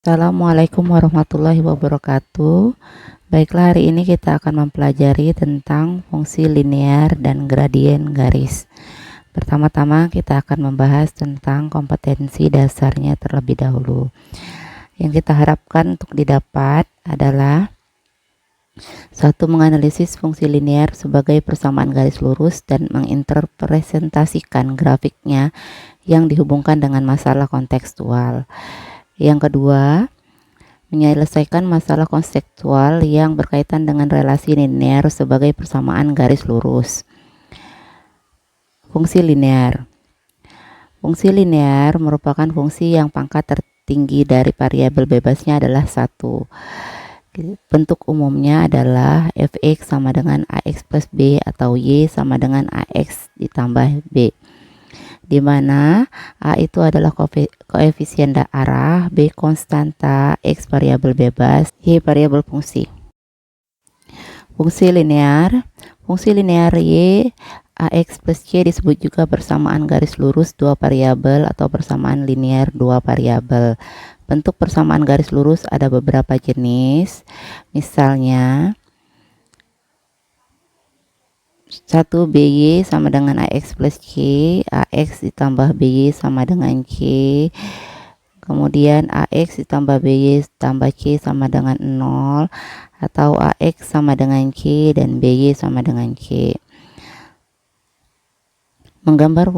Assalamualaikum warahmatullahi wabarakatuh. Baiklah, hari ini kita akan mempelajari tentang fungsi linear dan gradien garis. Pertama-tama kita akan membahas tentang kompetensi dasarnya terlebih dahulu. Yang kita harapkan untuk didapat adalah satu, menganalisis fungsi linear sebagai persamaan garis lurus dan menginterpresentasikan grafiknya yang dihubungkan dengan masalah kontekstual. Yang kedua, menyelesaikan masalah konseptual yang berkaitan dengan relasi linear sebagai persamaan garis lurus. Fungsi linear. Fungsi linear merupakan fungsi yang pangkat tertinggi dari variabel bebasnya adalah 1. Bentuk umumnya adalah fx sama dengan ax plus b atau y sama dengan ax ditambah b, di mana A itu adalah koefisien arah, B konstanta, X variabel bebas, Y variabel fungsi. Fungsi linear Y AX plus Y disebut juga persamaan garis lurus dua variabel atau persamaan linear dua variabel. Bentuk persamaan garis lurus ada beberapa jenis, misalnya 1 BY sama dengan AX plus C, AX ditambah BY sama dengan C, kemudian AX ditambah BY tambah C sama dengan 0, atau AX sama dengan C dan BY sama dengan C. Menggambar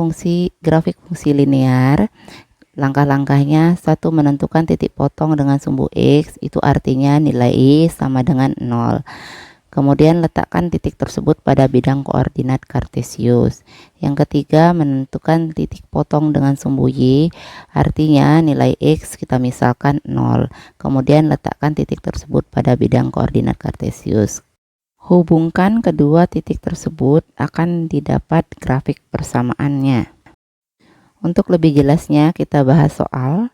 grafik fungsi linear, langkah-langkahnya: 1. Menentukan titik potong dengan sumbu X, itu artinya nilai Y sama dengan 0. Kemudian letakkan titik tersebut pada bidang koordinat kartesius. Yang ketiga, menentukan titik potong dengan sumbu Y, artinya nilai X kita misalkan 0. Kemudian letakkan titik tersebut pada bidang koordinat kartesius. Hubungkan kedua titik tersebut, akan didapat grafik persamaannya. Untuk lebih jelasnya kita bahas soal.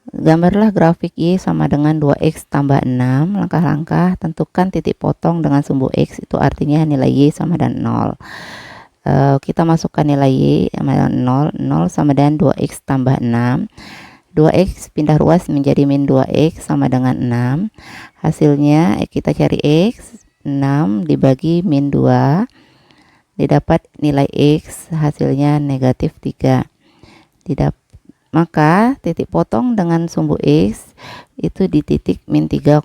Gambarlah grafik Y sama dengan 2X tambah 6. Langkah-langkah: tentukan titik potong dengan sumbu X, itu artinya nilai Y sama dengan 0. Kita masukkan nilai Y sama dengan 0 sama dengan 2X tambah 6. 2X pindah ruas menjadi min 2X sama dengan 6. Hasilnya kita cari X, 6 dibagi min 2, didapat nilai X, hasilnya negatif 3. Maka titik potong dengan sumbu X itu di titik min 3,0.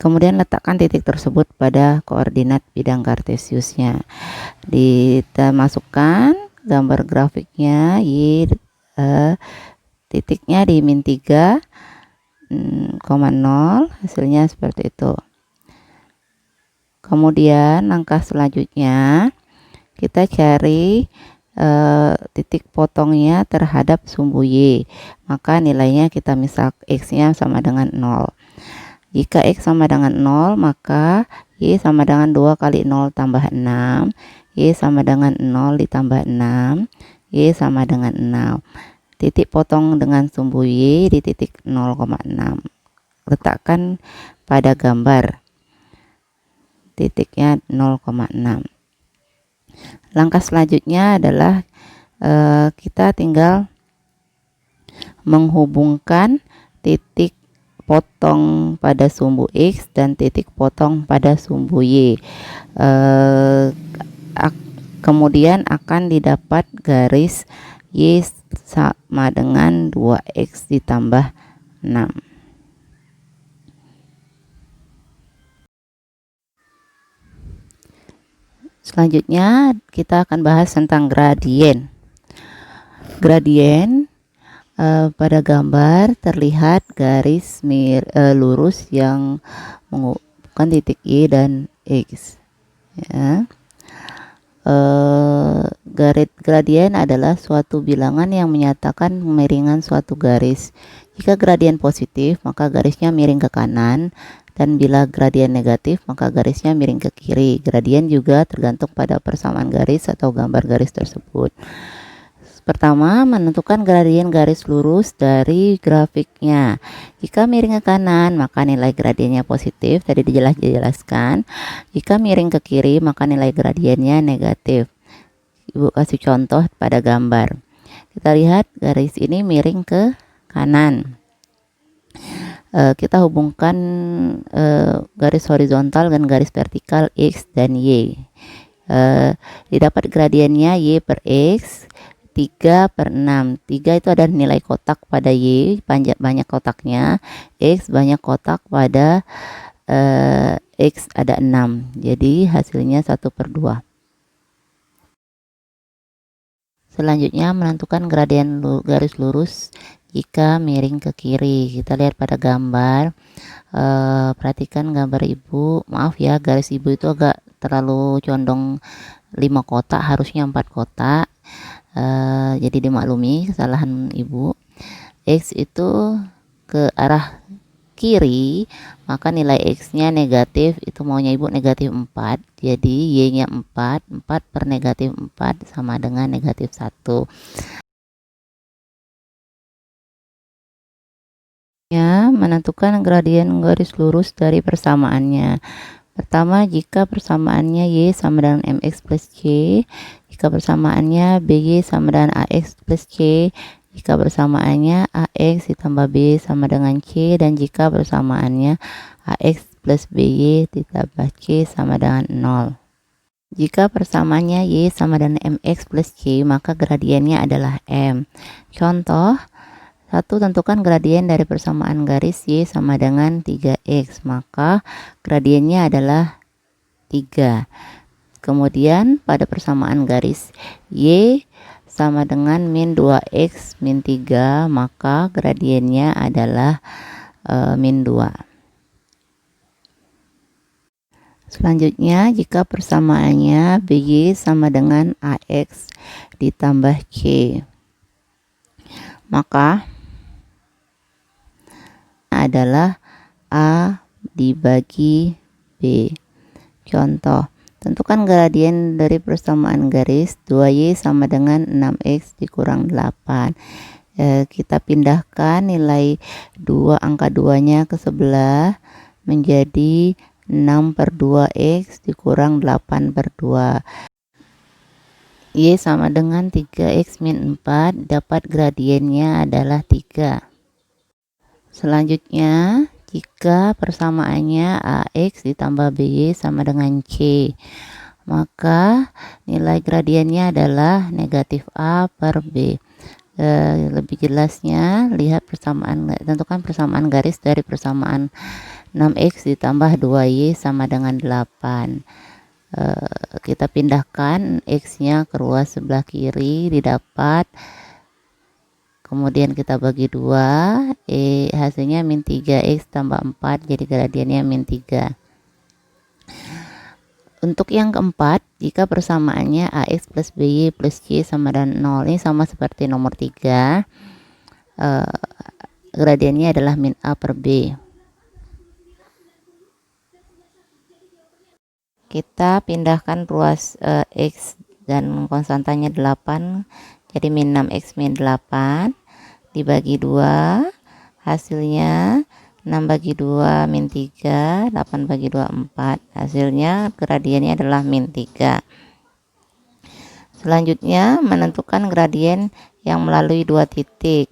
Kemudian letakkan titik tersebut pada koordinat bidang kartesiusnya. Kita masukkan gambar grafiknya, Y titiknya di min 3,0, hasilnya seperti itu. Kemudian langkah selanjutnya kita cari titik potongnya terhadap sumbu Y, maka nilainya kita misal X nya sama dengan 0. Jika X sama dengan 0, maka Y sama dengan 2 kali 0 tambah 6, Y sama dengan 0 ditambah 6, Y sama dengan 6. Titik potong dengan sumbu Y di titik 0,6. Letakkan pada gambar titiknya 0,6. Langkah selanjutnya adalah kita tinggal menghubungkan titik potong pada sumbu X dan titik potong pada sumbu Y. Kemudian akan didapat garis Y sama dengan 2X ditambah 6. Selanjutnya kita akan bahas tentang gradien. Gradien pada gambar terlihat garis lurus yang menghubungkan titik Y dan X. Ya. Gradien adalah suatu bilangan yang menyatakan kemiringan suatu garis. Jika gradien positif, maka garisnya miring ke kanan, dan bila gradien negatif, maka garisnya miring ke kiri. Gradien juga tergantung pada persamaan garis atau gambar garis tersebut. Pertama, menentukan gradien garis lurus dari grafiknya. Jika miring ke kanan, maka nilai gradiennya positif, tadi dijelaskan. Jika miring ke kiri, maka nilai gradiennya negatif. Ibu kasih contoh pada gambar. Kita lihat garis ini miring ke kanan. Kita hubungkan garis horizontal dan garis vertikal X dan Y. Didapat gradiennya Y per X 3/6. 3 itu ada nilai kotak pada Y, banyak kotaknya. X banyak kotak pada X ada 6. Jadi hasilnya 1/2. Selanjutnya menentukan gradien garis lurus jika miring ke kiri. Kita lihat pada gambar. Perhatikan gambar ibu. Maaf ya, garis ibu itu agak terlalu condong 5 kotak, harusnya 4 kotak. Jadi dimaklumi kesalahan ibu. X itu ke arah kiri, maka nilai X nya negatif, itu maunya ibu negatif 4. Jadi Y nya 4 per negatif 4 sama dengan negatif 1. Ya, menentukan gradien garis lurus dari persamaannya. Pertama, jika persamaannya Y sama dengan MX plus C, jika persamaannya BY sama dengan AX plus C, jika persamaannya AX ditambah B sama dengan C, dan jika persamaannya AX plus BY ditambah C sama dengan 0. Jika persamaannya Y sama dengan MX plus C, maka gradiennya adalah M. Contoh, 1. Tentukan gradien dari persamaan garis Y sama dengan 3X, maka gradiennya adalah 3. Kemudian pada persamaan garis Y sama dengan min 2X min 3, maka gradiennya adalah min 2. Selanjutnya, jika persamaannya BY sama dengan AX ditambah C, maka adalah A dibagi B. Contoh, tentukan gradien dari persamaan garis 2Y sama dengan 6X dikurang 8. Kita pindahkan nilai angka 2 nya ke sebelah menjadi 6/2X dikurang 8/2. Y sama dengan 3X min 4, dapat gradiennya adalah 3. Selanjutnya, jika persamaannya AX ditambah BY sama dengan C, maka nilai gradiennya adalah negatif A per B. Lebih jelasnya, lihat tentukan persamaan garis dari persamaan 6X ditambah 2Y sama dengan 8. Kita pindahkan X nya ke ruas sebelah kiri, didapat, kemudian kita bagi 2, hasilnya min 3X tambah 4, jadi gradiennya min 3. Untuk yang keempat, jika persamaannya AX plus BY plus C sama dengan 0, ini sama seperti nomor 3, gradiennya adalah min A per B. Kita pindahkan ruas X dan konstantanya 8, jadi min 6X min 8 dibagi 2, hasilnya 6 bagi 2 min 3, 8 bagi 2 4, hasilnya gradiennya adalah min 3. Selanjutnya, menentukan gradien yang melalui 2 titik.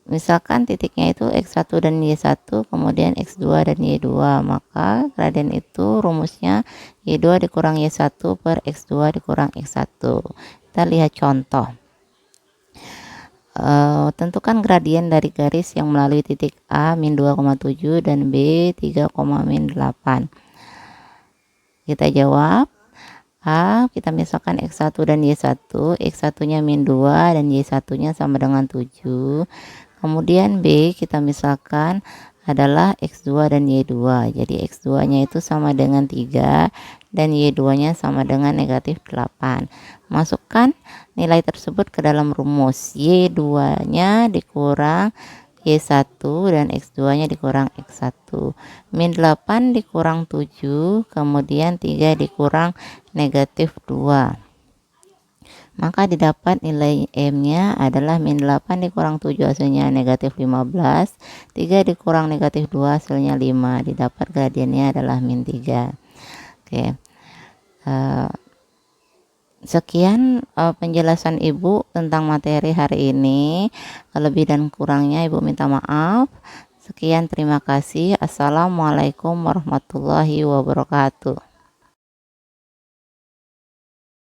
Misalkan titiknya itu X1 dan Y1, kemudian X2 dan Y2, maka gradien itu rumusnya Y2 dikurang Y1 per X2 dikurang X1. Kita lihat contoh. Tentukan gradien dari garis yang melalui titik A min 2,7 dan B 3, min 8. Kita jawab. A, kita misalkan X1 dan Y1, X1 nya min 2 dan Y1 nya sama dengan 7. Kemudian B kita misalkan adalah X2 dan Y2, jadi X2 nya itu sama dengan 3 dan Y2 nya sama dengan negatif 8. Masukkan nilai tersebut ke dalam rumus, Y2 nya dikurang Y1 dan X2 nya dikurang X1, min 8 dikurang 7, kemudian 3 dikurang negatif 2, maka didapat nilai M nya adalah min 8 dikurang 7, hasilnya negatif 15, 3 dikurang negatif 2, hasilnya 5, didapat gradiennya adalah min 3. Oke. Sekian penjelasan Ibu tentang materi hari ini. Lebih dan kurangnya Ibu minta maaf. Sekian, terima kasih. Assalamualaikum warahmatullahi wabarakatuh.